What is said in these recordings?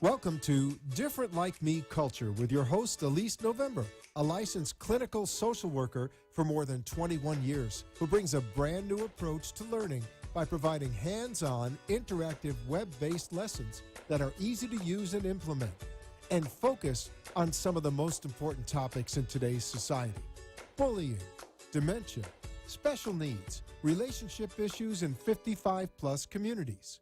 Welcome to Different Like Me Culture with your host, Alyse November, a licensed clinical social worker for more than 21 years, who brings a brand new approach to learning by providing hands-on, interactive, web-based lessons that are easy to use and implement, and focus on some of the most important topics in today's society: bullying, dementia, special needs, relationship issues in 55-plus communities.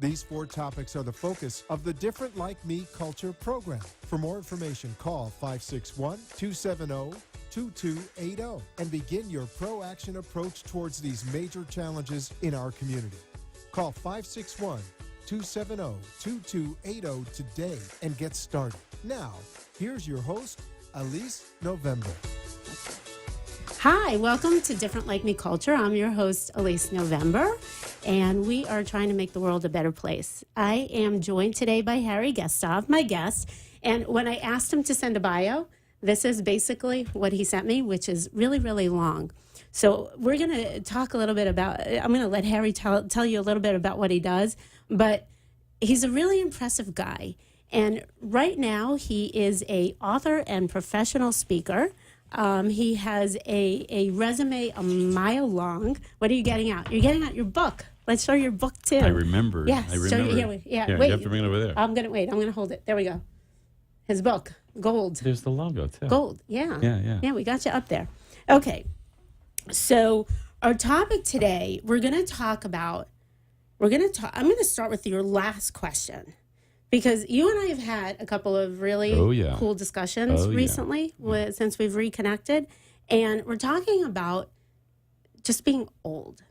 These 4 topics are the focus of the Different Like Me Culture program. For more information, call 561-270-2280 and begin your pro-action approach towards these major challenges in our community. Call 561-270-2280 today and get started. Now, here's your host, Alyse November. Hi, welcome to Different Like Me Culture. I'm your host, Alyse November, and we are trying to make the world a better place. I am joined today by Harry Gestov, my guest, and when I asked him to send a bio, this is basically what he sent me, which is really, really long. So we're going to talk a little bit about, I'm going to let Harry tell you a little bit about what he does, but he's a really impressive guy. And right now he is an author and professional speaker. He has a resume a mile long. What are you getting out? You're getting out your book. Let's show your book too. I remember. Yes. I remember. Here, Here, wait. you have to bring it over there. I'm gonna hold it. There we go. His book, gold. There's the logo too. Gold. Yeah. Yeah. We got you up there. Okay. So our topic today, I'm gonna start with your last question. Because you and I have had a couple of really cool discussions recently since we've reconnected. And we're talking about just being old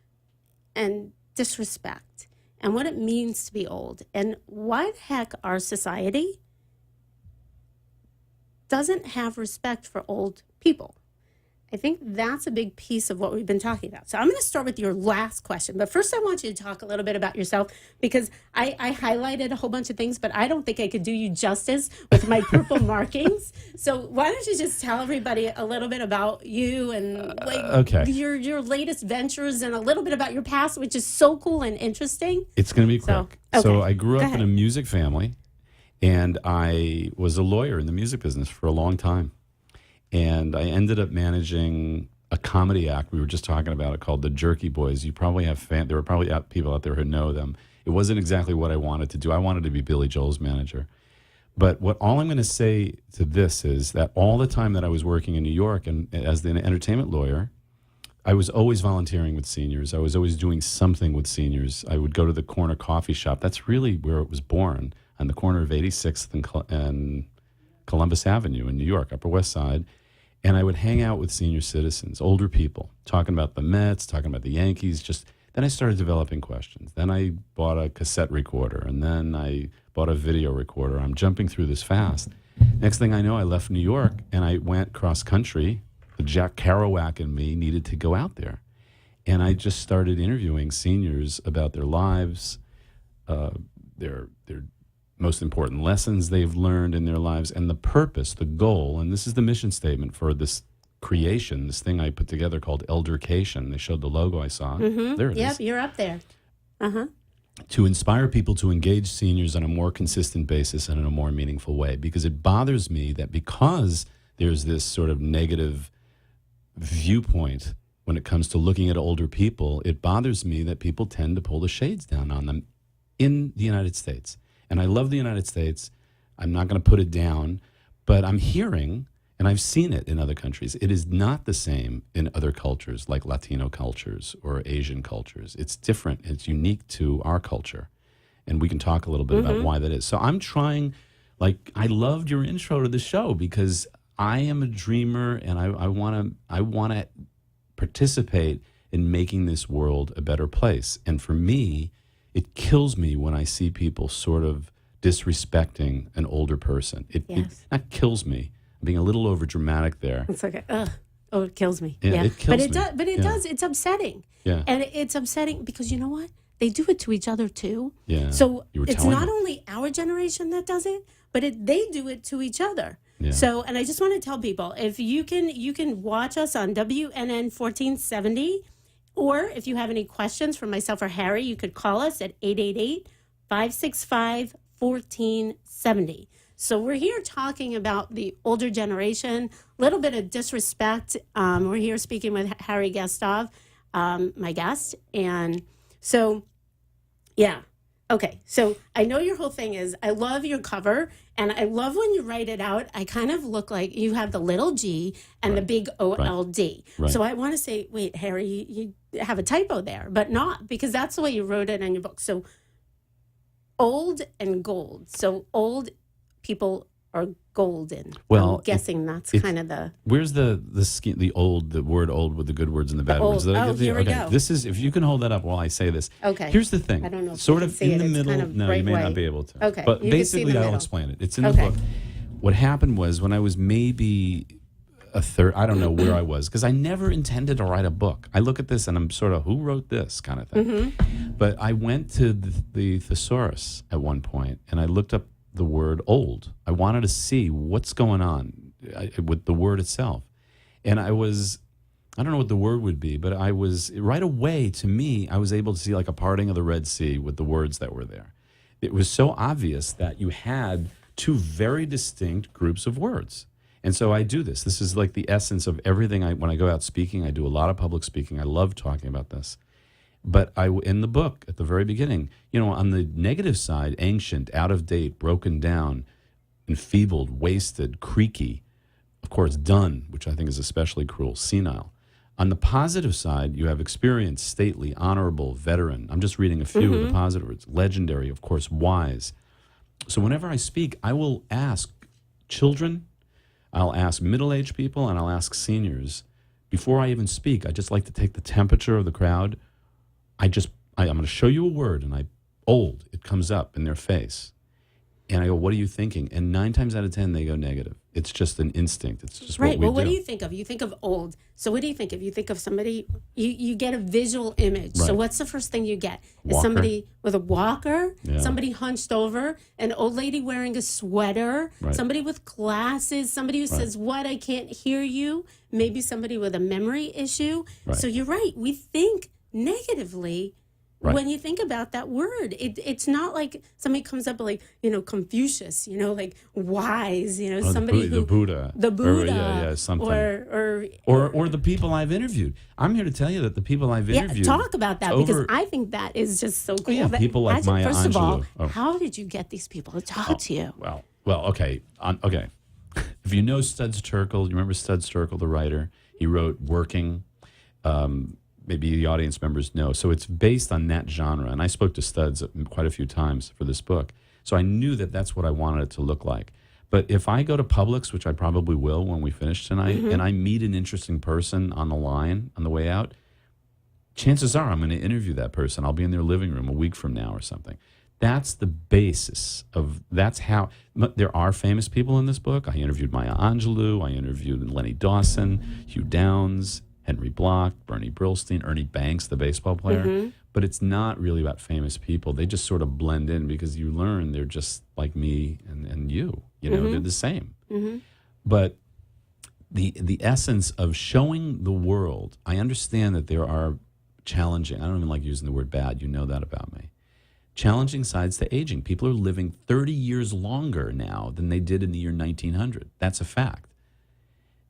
and disrespect and what it means to be old and why the heck our society doesn't have respect for old people. I think that's a big piece of what we've been talking about. So I'm going to start with your last question. But first, I want you to talk a little bit about yourself, because I highlighted a whole bunch of things, but I don't think I could do you justice with my purple markings. So why don't you just tell everybody a little bit about you and your latest ventures and a little bit about your past, which is so cool and interesting. It's going to be quick. So I grew up in a music family, and I was a lawyer in the music business for a long time. And I ended up managing a comedy act. We were just talking about it, called the Jerky Boys. You probably have there were probably people out there who know them. It wasn't exactly what I wanted to do. I wanted to be Billy Joel's manager. But all I'm going to say to this is that all the time that I was working in New York and as an entertainment lawyer, I was always volunteering with seniors. I was always doing something with seniors. I would go to the corner coffee shop. That's really where it was born, on the corner of 86th and Columbus Avenue in New York, Upper West Side. And I would hang out with senior citizens, older people, talking about the Mets, talking about the Yankees. Then I started developing questions. Then I bought a cassette recorder, and then I bought a video recorder. I'm jumping through this fast. Next thing I know, I left New York, and I went cross country. The Jack Kerouac in me needed to go out there. And I just started interviewing seniors about their lives, their most important lessons they've learned in their lives, and the purpose, the goal, and this is the mission statement for this creation, this thing I put together called Eldercation. They showed the logo I saw. Mm-hmm. There it is. Yep, you're up there. Uh-huh. To inspire people to engage seniors on a more consistent basis and in a more meaningful way, because it bothers me that because there's this sort of negative viewpoint when it comes to looking at older people, it bothers me that people tend to pull the shades down on them in the United States. And I love the United States. I'm not going to put it down, but I'm hearing, and I've seen it in other countries, it is not the same in other cultures like Latino cultures or Asian cultures. It's different. It's unique to our culture. And we can talk a little bit about why that is. So I'm trying, I loved your intro to the show because I am a dreamer and I want to participate in making this world a better place. And for me, it kills me when I see people sort of disrespecting an older person. It not kills me. I'm being a little over dramatic there. It's okay. Oh, it kills me. Yeah. It kills me. But it does. It's upsetting. Yeah. And it's upsetting because you know what? They do it to each other too. Yeah. So it's not only our generation that does it, but they do it to each other. Yeah. So, and I just want to tell people, if you can watch us on WNN 1470. Or if you have any questions for myself or Harry, you could call us at 888-565 1470. So we're here talking about the older generation, a little bit of disrespect. We're here speaking with Harry Gestov, my guest. And so, yeah. Okay, so I know your whole thing is, I love your cover, and I love when you write it out. I kind of look like you have the little g and the big OLD. Right. So I want to say, wait, Harry, you have a typo there, but not, because that's the way you wrote it in your book. So old and gold. So old people are golden. Well, I'm guessing that's kind of the... Where's the word old with the good words and the bad words? Here we go. This is, if you can hold that up while I say this. Okay. Here's the thing. I don't know if sort you of can see in it. the It's middle. kind of No, bright you may white. not be able to. Okay. But You can see basically, the I'll middle. explain it. It's in the Okay. book. What happened was, when I was maybe a third, I don't know where I was, because I never intended to write a book. I look at this and I'm sort of, who wrote this kind of thing? Mm-hmm. But I went to the thesaurus at one point, and I looked up the word old. I wanted to see what's going on with the word itself. And I don't know what the word would be, but I was, right away, to me, I was able to see like a parting of the Red Sea with the words that were there. It was so obvious that you had two very distinct groups of words. And so I do this. This is like the essence of everything. When I go out speaking, I do a lot of public speaking. I love talking about this. But in the book, at the very beginning, on the negative side, ancient, out of date, broken down, enfeebled, wasted, creaky, of course, done, which I think is especially cruel, senile. On the positive side, you have experienced, stately, honorable, veteran. I'm just reading a few of the positive words. Legendary, of course, wise. So whenever I speak, I will ask children, I'll ask middle-aged people, and I'll ask seniors. Before I even speak, I just like to take the temperature of the crowd. I'm going to show you a word, and old, it comes up in their face. And I go, what are you thinking? And 9 times out of 10, they go negative. It's just an instinct. It's just right. what we Well, do. what do you think of? You think of old. So what do you think of? You think of somebody, you get a visual image. Right. So what's the first thing you get? Is Walker. somebody with a walker, Yeah. somebody hunched over, an old lady wearing a sweater, Right. somebody with glasses, somebody who says, what, I can't hear you, maybe somebody with a memory issue. Right. So you're right. We think negatively. Right. When you think about that word, it's not like somebody comes up like, Confucius, like wise, somebody the Buddha. The Buddha. Yeah, something. Or the people I've interviewed. I'm here to tell you that the people I've interviewed. talk about that, because I think that is just so cool. Yeah, people like Maya First Angelou. of all, how did you get these people to talk to you? Well, okay. Okay. If you know Studs Terkel, you remember Studs Terkel, the writer? He wrote Working. Maybe the audience members know. So it's based on that genre. And I spoke to Studs quite a few times for this book. So I knew that that's what I wanted it to look like. But if I go to Publix, which I probably will when we finish tonight, and I meet an interesting person on the line on the way out, chances are I'm going to interview that person. I'll be in their living room a week from now or something. That's the basis of, that's how, there are famous people in this book. I interviewed Maya Angelou. I interviewed Lenny Dawson, Hugh Downs, Henry Block, Bernie Brillstein, Ernie Banks, the baseball player. But it's not really about famous people. They just sort of blend in, because you learn they're just like me and you. They're the same. But the essence of showing the world, I understand that there are challenging, I don't even like using the word bad, you know that about me, challenging sides to aging. People are living 30 years longer now than they did in the year 1900. That's a fact.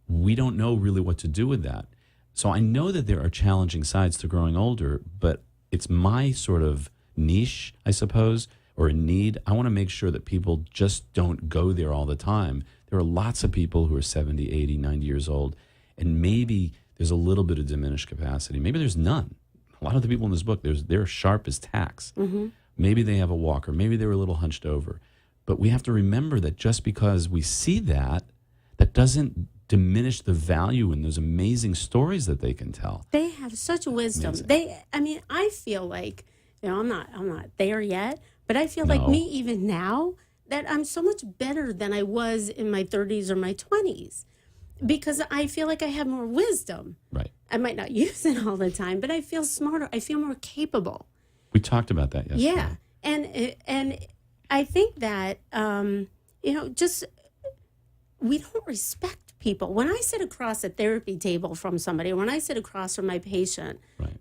We don't know really what to do with that. So I know that there are challenging sides to growing older, but it's my sort of niche, I suppose, or a need. I want to make sure that people just don't go there all the time. There are lots of people who are 70, 80, 90 years old, and maybe there's a little bit of diminished capacity. Maybe there's none. A lot of the people in this book, they're sharp as tacks. Maybe they have a walker. Maybe they were a little hunched over. But we have to remember that just because we see that, that doesn't diminish the value in those amazing stories that they can tell. They have such wisdom. I feel like, I'm not there yet, but I feel like me even now, that I'm so much better than I was in my 30s or my 20s, because I feel like I have more wisdom. Right. I might not use it all the time, but I feel smarter. I feel more capable. We talked about that yesterday. Yeah. And I think that, just we don't respect people. When I sit across a therapy table from somebody, when I sit across from my patient, right.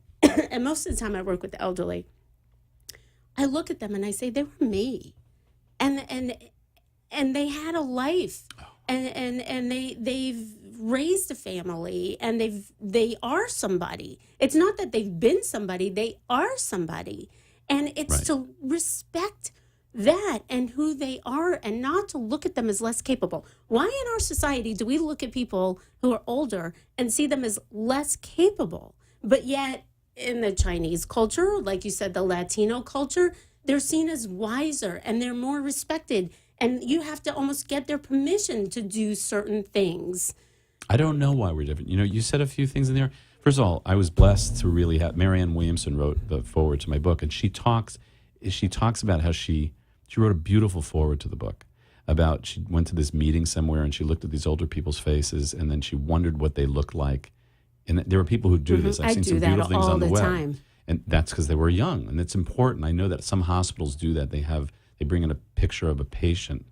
and most of the time I work with the elderly, I look at them and I say, they were me. and they had a life, and they've raised a family, and they are somebody. It's not that they've been somebody, they are somebody. And it's to respect that and who they are, and not to look at them as less capable. Why in our society do we look at people who are older and see them as less capable? But yet in the Chinese culture, like you said, the Latino culture, they're seen as wiser and they're more respected. And you have to almost get their permission to do certain things. I don't know why we're different. You know, you said a few things in there. First of all, I was blessed to really have Marianne Williamson wrote the foreword to my book, and she talks about how she wrote a beautiful foreword to the book about she went to this meeting somewhere and she looked at these older people's faces and then she wondered what they looked like. And there are people who do this. I've seen some beautiful things on the web. Time. And that's because they were young, and it's important. I know that some hospitals do that. They bring in a picture of a patient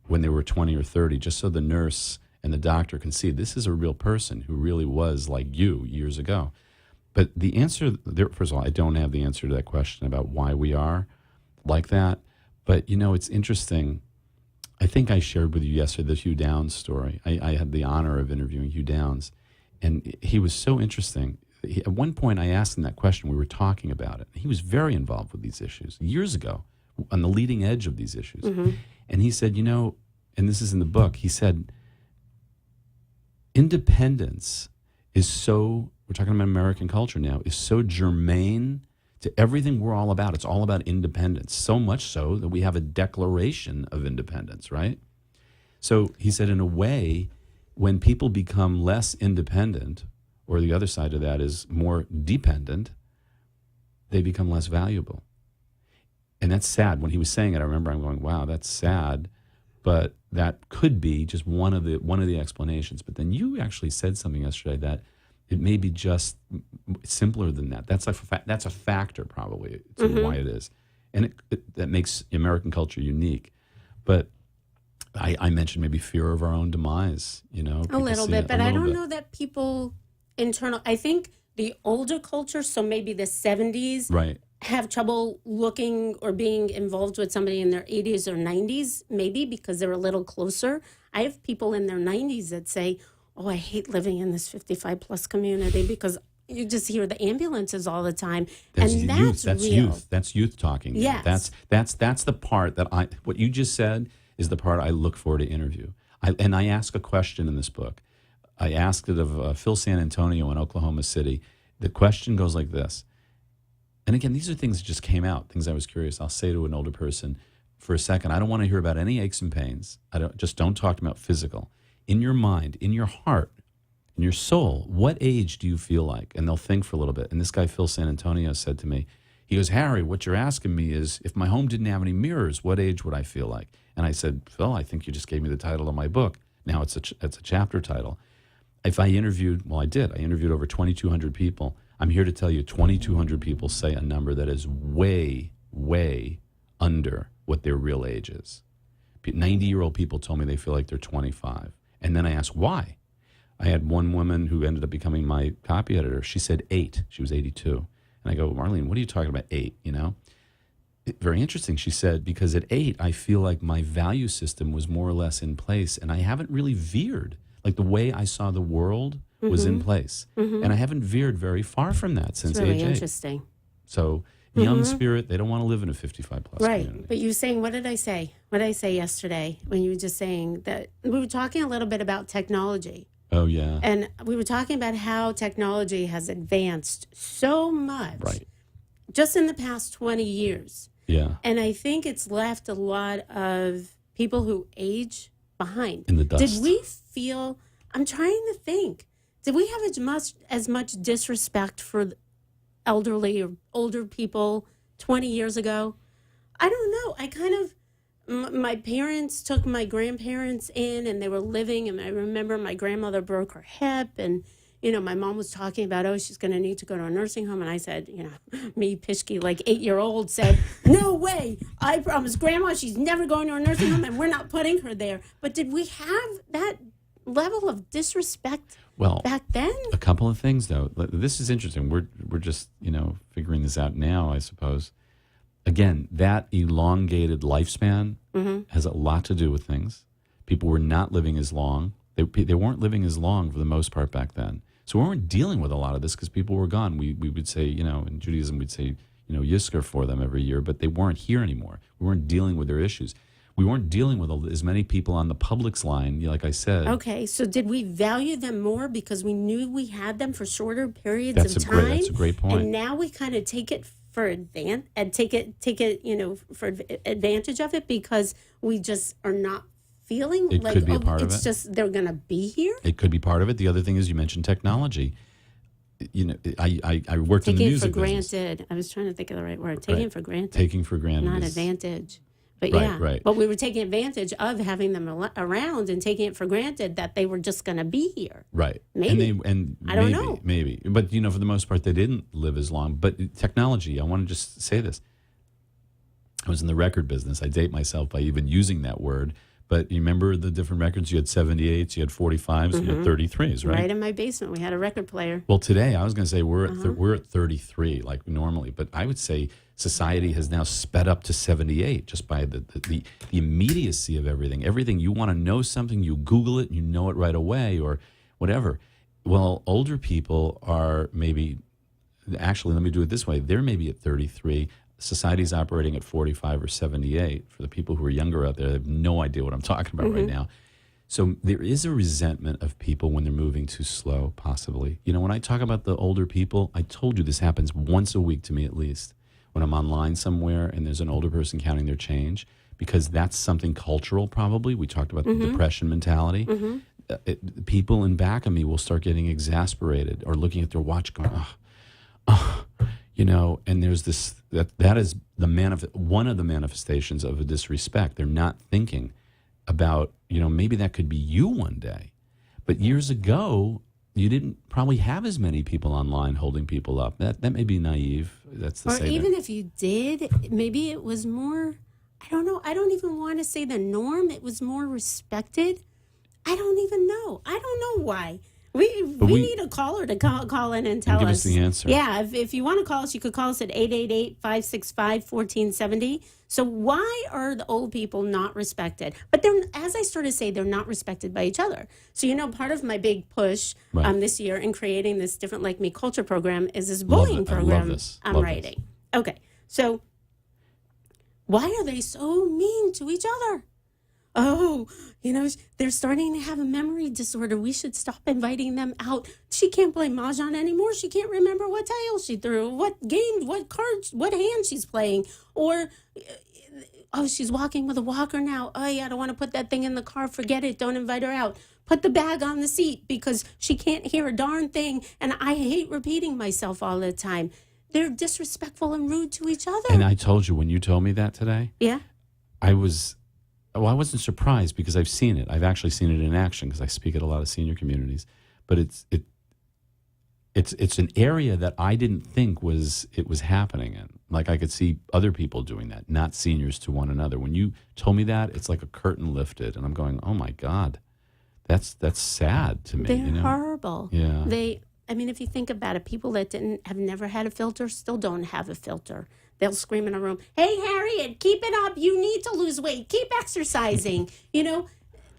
when they were 20 or 30, just so the nurse and the doctor can see this is a real person who really was like you years ago. But the answer there, first of all, I don't have the answer to that question about why we are like that. But, you know, it's interesting. I think I shared with you yesterday the Hugh Downs story. I had the honor of interviewing Hugh Downs, and he was so interesting. At one point, I asked him that question. We were talking about it. He was very involved with these issues years ago, on the leading edge of these issues. And he said, you know, and this is in the book, he said, independence is so, we're talking about American culture now, is so germane to everything we're all about. It's all about independence, so much so that we have a declaration of independence, right? So he said, in a way, when people become less independent, or the other side of that is more dependent, they become less valuable. And that's sad. When he was saying it, I remember I'm going, wow, that's sad. But that could be just one of the explanations. But then you actually said something yesterday that it may be just simpler than that. That's a factor probably to why it is. And that makes American culture unique. But I mentioned maybe fear of our own demise, you know. A little bit, but I don't know that people I think the older culture, so maybe the 70s, right, have trouble looking or being involved with somebody in their 80s or 90s, maybe because they're a little closer. I have people in their 90s that say, oh, I hate living in this 55-plus community because you just hear the ambulances all the time. That's and youth. That's real. Youth. That's youth talking. Yes. That's the part that what you just said is the part I look for to interview. I ask a question in this book. I asked it of Phil San Antonio in Oklahoma City. The question goes like this. And again, these are things that just came out, things I was curious. I'll say to an older person for a second, I don't want to hear about any aches and pains. Don't talk about physical. In your mind, in your heart, in your soul, what age do you feel like? And they'll think for a little bit. And this guy, Phil San Antonio, said to me, he goes, Harry, what you're asking me is, if my home didn't have any mirrors, what age would I feel like? And I said, Phil, I think you just gave me the title of my book. Now it's a chapter title. If I interviewed, I interviewed over 2,200 people. I'm here to tell you 2,200 people say a number that is way, way under what their real age is. 90-year-old people told me they feel like they're 25. And then I asked why. I had one woman who ended up becoming my copy editor. She said 8. She was 82. And I go, Marlene, what are you talking about 8, you know? Very interesting. She said, because at 8, I feel like my value system was more or less in place, and I haven't really veered. Like the way I saw the world was in place. And I haven't veered very far from that since really age 8. Interesting. So young spirit, they don't want to live in a 55-plus right. community. But you were saying, what did I say? What did I say yesterday when you were just saying that we were talking a little bit about technology? Oh, yeah. And we were talking about how technology has advanced so much just in the past 20 years. Yeah. And I think it's left a lot of people who age behind. In the dust. Did we feel, I'm trying to think, did we have as much disrespect for elderly or older people 20 years ago? I don't know. I kind of, my parents took my grandparents in and they were living, and I remember my grandmother broke her hip, and you know, my mom was talking about, oh, she's going to need to go to a nursing home. And I said, you know, me, Pishki, like 8-year-old, said, no way. I promise Grandma she's never going to a nursing home, and we're not putting her there. But did we have that level of disrespect back then? A couple of things, though. This is interesting. We're just, you know, figuring this out now, I suppose. again, that elongated lifespan has a lot to do with things. People were not living as long. They weren't living as long for the most part back then. So we weren't dealing with a lot of this because people were gone. We would say, in Judaism, we'd say, Yizkor for them every year, but they weren't here anymore. We weren't dealing with their issues. We weren't dealing with as many people on the public's line, like I said. Okay, so did we value them more because we knew we had them for shorter periods of time? That's a great point. And now we kind of take it for take it for advantage of it because we just are not feeling it like could be a part of it's it. just they're going to be here. It could be part of it. The other thing is you mentioned technology. I worked in the music business. Taking it for granted. I was trying to think of the right word. Taking it for granted. Taking for granted. Not is, advantage. But right. But we were taking advantage of having them around and taking it for granted that they were just going to be here. Right. Maybe. I don't know. Maybe. But, for the most part, they didn't live as long. But technology, I want to just say this. I was in the record business. I date myself by even using that word. But you remember the different records? You had 78s, you had 45s, you had 33s, right? Right in my basement, we had a record player. Well, today, I was going to say we're at 33 like normally. But I would say society has now sped up to 78 just by the immediacy of everything. Everything, you want to know something, you Google it, and you know it right away or whatever. Well, older people are maybe, actually, let me do it this way. They're maybe at 33. Society's operating at 45 or 78. For the people who are younger out there, they have no idea what I'm talking about right now. So there is a resentment of people when they're moving too slow, possibly. When I talk about the older people, I told you this happens once a week to me at least. When I'm online somewhere and there's an older person counting their change, because that's something cultural probably. We talked about the depression mentality. People in back of me will start getting exasperated or looking at their watch going, and there's this, that is one of the manifestations of a disrespect. They're not thinking about, maybe that could be you one day. But years ago, you didn't probably have as many people online holding people up. That may be naive. That's the Or even if you did, maybe it was more, I don't know. I don't even want to say the norm. It was more respected. I don't even know. I don't know why. We need a caller to call in and tell give us the answer. Yeah, if you want to call us, you could call us at 888-565-1470. So why are the old people not respected? But they're, as I started to say, they're not respected by each other. So, part of my big push this year in creating this Different Like Me culture program is this bullying program I'm writing. Okay, so why are they so mean to each other? Oh, they're starting to have a memory disorder. We should stop inviting them out. She can't play Mahjong anymore. She can't remember what tile she threw, what game, what cards, what hand she's playing. Or, she's walking with a walker now. Oh, yeah, I don't want to put that thing in the car. Forget it. Don't invite her out. Put the bag on the seat because she can't hear a darn thing. And I hate repeating myself all the time. They're disrespectful and rude to each other. And I told you when you told me that today, yeah, I wasn't surprised because I've seen it. I've actually seen it in action because I speak at a lot of senior communities. But it's an area that I didn't think was happening in. Like I could see other people doing that, not seniors to one another. When you told me that, it's like a curtain lifted, and I'm going, oh my God, that's sad to me. They're horrible. Yeah. If you think about it, people that have never had a filter still don't have a filter. They'll scream in a room, "Hey, Harriet, keep it up. You need to lose weight. Keep exercising."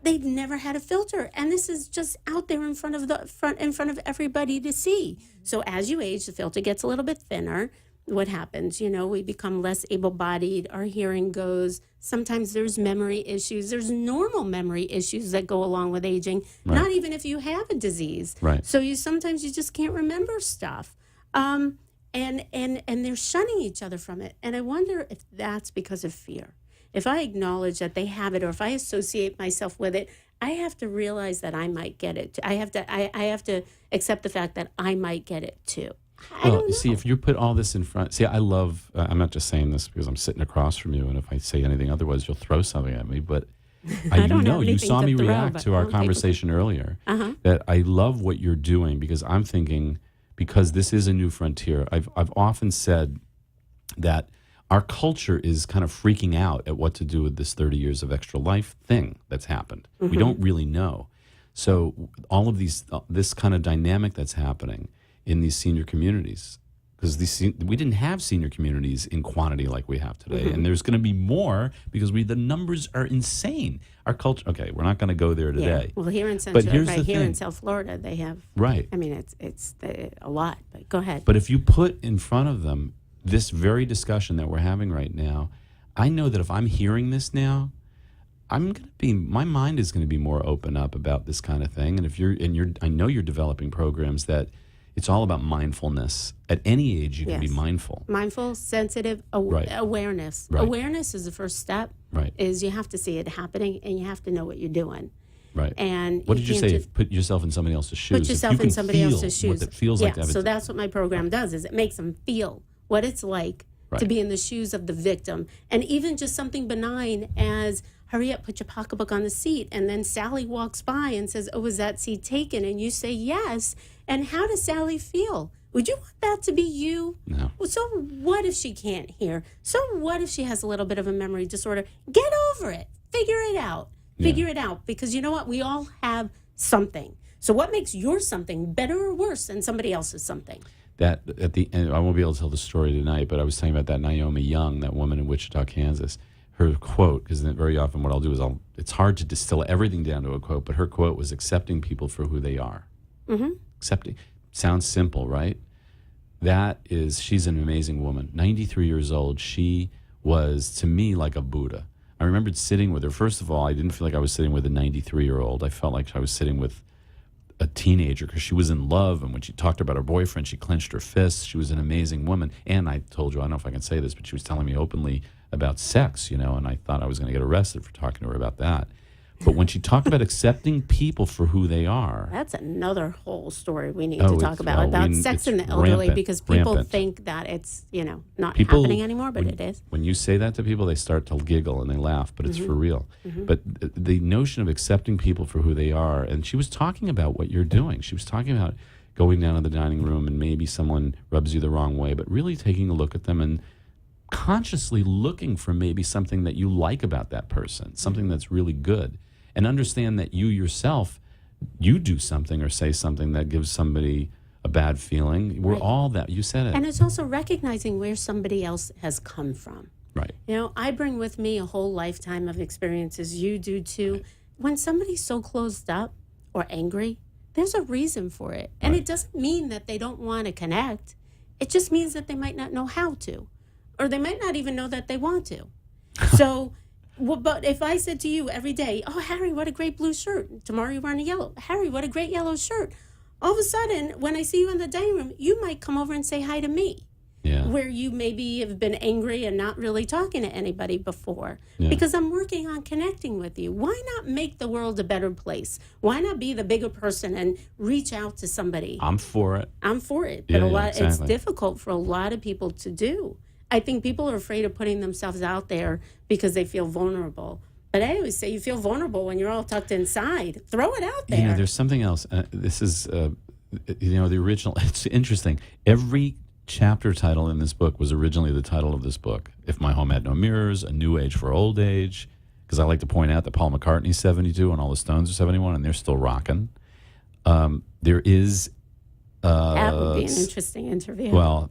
They've never had a filter, and this is just out there in front of everybody to see. So as you age, the filter gets a little bit thinner. What happens? We become less able-bodied. Our hearing goes. Sometimes there's memory issues. There's normal memory issues that go along with aging. Right. Not even if you have a disease. Right. So sometimes you just can't remember stuff. And they're shunning each other from it. And I wonder if that's because of fear. If I acknowledge that they have it, or if I associate myself with it, I have to realize that I might get it. I have to accept the fact that I might get it too. I don't know. See, if you put all this in front, I love, I'm not just saying this because I'm sitting across from you, and if I say anything otherwise, you'll throw something at me, but you saw me react to our conversation earlier, that I love what you're doing because I'm thinking, because this is a new frontier. I've often said that our culture is kind of freaking out at what to do with this 30 years of extra life thing that's happened. We don't really know. So all of this kind of dynamic that's happening in these senior communities, because we didn't have senior communities in quantity like we have today, and there's going to be more because the numbers are insane. Our culture. Okay, we're not going to go there today. Yeah. Well, here in in South Florida, they have. Right. I mean, it's a lot. But go ahead. But if you put in front of them this very discussion that we're having right now, I know that if I'm hearing this now, my mind is going to be more open up about this kind of thing. And I know you're developing programs that it's all about mindfulness. At any age, you can be mindful. Mindful, sensitive, awareness. Right. Awareness is the first step. Right. Is you have to see it happening and you have to know what you're doing. Right. And what did you say? Put yourself in somebody else's shoes. Put yourself in somebody else's shoes. What it feels like to have so that's what my program does, is it makes them feel what it's like to be in the shoes of the victim. And even just something benign as, hurry up, put your pocketbook on the seat. And then Sally walks by and says, oh, is that seat taken? And you say yes. And how does Sally feel? Would you want that to be you? No. Well, so what if she can't hear? So what if she has a little bit of a memory disorder? Get over it. Figure it out. Figure it out. Because you know what? We all have something. So what makes your something better or worse than somebody else's something? That at the end, I won't be able to tell the story tonight, but I was talking about that Naomi Young, that woman in Wichita, Kansas. Her quote, because very often what I'll do is it's hard to distill everything down to a quote, but her quote was accepting people for who they are. Mm-hmm. Accepting. Sounds simple, right? She's an amazing woman. 93 years old. She was, to me, like a Buddha. I remembered sitting with her. First of all, I didn't feel like I was sitting with a 93-year-old. I felt like I was sitting with a teenager because she was in love. And when she talked about her boyfriend, she clenched her fists. She was an amazing woman. And I told you, I don't know if I can say this, but she was telling me openly about sex, and I thought I was going to get arrested for talking to her about that. But when she talked about accepting people for who they are. That's another whole story we need to talk about sex in the elderly, rampant, because people think that it's, not happening anymore, but it is. When you say that to people, they start to giggle and they laugh, but it's for real. But the notion of accepting people for who they are, and she was talking about what you're doing. She was talking about going down to the dining room and maybe someone rubs you the wrong way, but really taking a look at them and consciously looking for maybe something that you like about that person, something that's really good. And understand that you yourself, you do something or say something that gives somebody a bad feeling. We're all that. You said it. And it's also recognizing where somebody else has come from. Right. I bring with me a whole lifetime of experiences. You do too. Right. When somebody's so closed up or angry, there's a reason for it. And it doesn't mean that they don't want to connect. It just means that they might not know how to. Or they might not even know that they want to. So... Well, but if I said to you every day, oh, Harry, what a great blue shirt. Tomorrow you're wearing a yellow. Harry, what a great yellow shirt. All of a sudden, when I see you in the dining room, you might come over and say hi to me. Yeah. Where you maybe have been angry and not really talking to anybody before. Yeah. Because I'm working on connecting with you. Why not make the world a better place? Why not be the bigger person and reach out to somebody? I'm for it. But it's difficult for a lot of people to do. I think people are afraid of putting themselves out there because they feel vulnerable. But I always say you feel vulnerable when you're all tucked inside. Throw it out there. There's something else. This is, the original. It's interesting. Every chapter title in this book was originally the title of this book. If My Home Had No Mirrors, A New Age for Old Age. Because I like to point out that Paul McCartney's 72 and all the Stones are 71 and they're still rocking. There is... that would be an interesting interview. Well,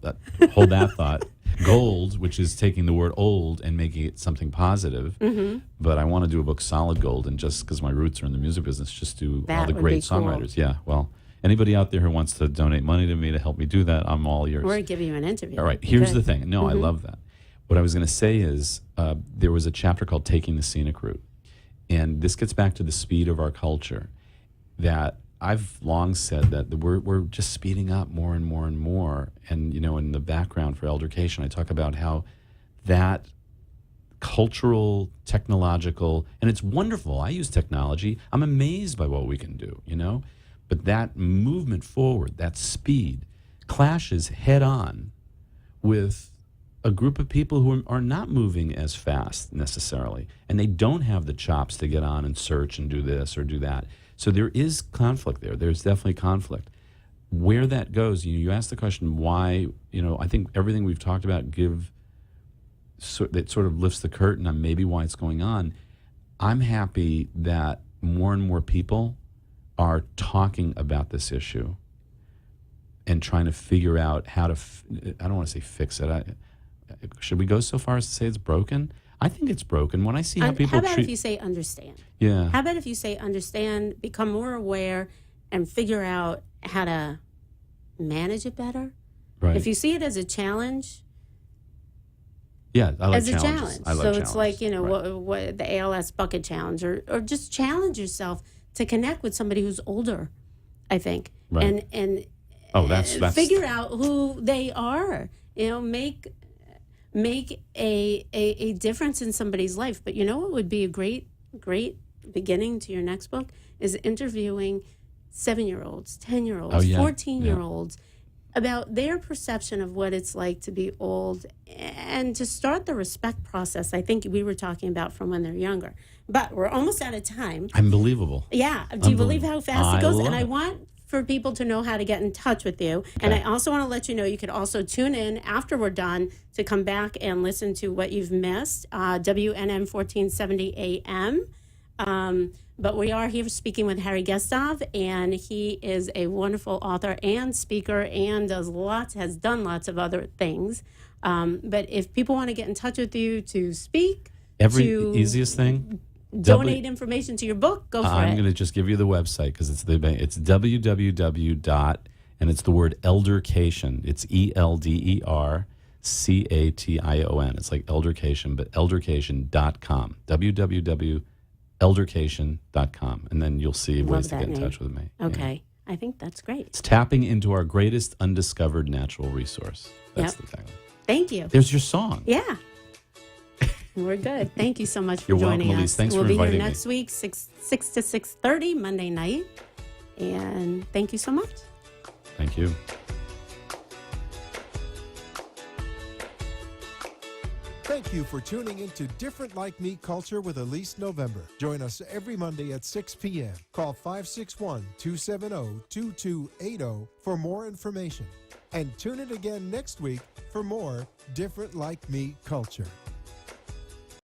hold that thought. Gold, which is taking the word old and making it something positive. Mm-hmm. But I want to do a book, Solid Gold, and just because my roots are in the music business, just do all the great songwriters. Cool. Yeah, well, anybody out there who wants to donate money to me to help me do that, I'm all yours. Or give you an interview. All right, here's the thing. No, I love that. What I was going to say is there was a chapter called Taking the Scenic Route. And this gets back to the speed of our culture, that I've long said that we're just speeding up more and more and more. And, in the background for Eldercation, I talk about how that cultural, technological, and it's wonderful. I use technology. I'm amazed by what we can do, But that movement forward, that speed, clashes head on with a group of people who are not moving as fast necessarily. And they don't have the chops to get on and search and do this or do that. So there is conflict there. There's definitely conflict. Where that goes, you asked the question why, I think everything we've talked about that sort of lifts the curtain on maybe why it's going on. I'm happy that more and more people are talking about this issue. and trying to figure out how to, I don't want to say fix it. Should we go so far as to say it's broken? I think it's broken. When I see how people treat... How about if you say understand? Yeah. How about if you say understand, become more aware, and figure out how to manage it better? Right. If you see it as a challenge... Yeah, I like as challenges. a challenge. I love so challenges. It's like, right. what the ALS bucket challenge, or just challenge yourself to connect with somebody who's older, I think. Right. And that's figure out who they are. Make a difference in somebody's life. But you know what would be a great beginning to your next book is interviewing 7-year-olds, 10-year-olds, 14-year-olds about their perception of what it's like to be old, and to start the respect process. I think we were talking about from when they're younger. But we're almost out of time. Unbelievable. Yeah. Do you believe how fast it goes? And I love it. want for people to know how to get in touch with you. Okay. And I also want to let you know you could also tune in after we're done to come back and listen to what you've missed, WNM 1470 AM. But we are here speaking with Harry Gestov, and he is a wonderful author and speaker and has done lots of other things. But if people want to get in touch with you to speak, easiest thing, donate information to your book, go for it. I'm going to just give you the website because it's www. And it's the word eldercation. It's ELDERCATION. It's like eldercation, but eldercation.com. www.eldercation.com. And then you'll see ways to get in touch with me. Okay. Yeah. I think that's great. It's tapping into our greatest undiscovered natural resource. That's the thing. Thank you. There's your song. Yeah. We're good. Thank you so much for You're joining welcome, us. Alyse. Thanks we'll for inviting me. We'll be here next week, 6 to 6:30, Monday night. And thank you so much. Thank you. Thank you for tuning into Different Like Me Culture with Alyse November. Join us every Monday at 6 p.m. Call 561-270-2280 for more information. And tune in again next week for more Different Like Me Culture.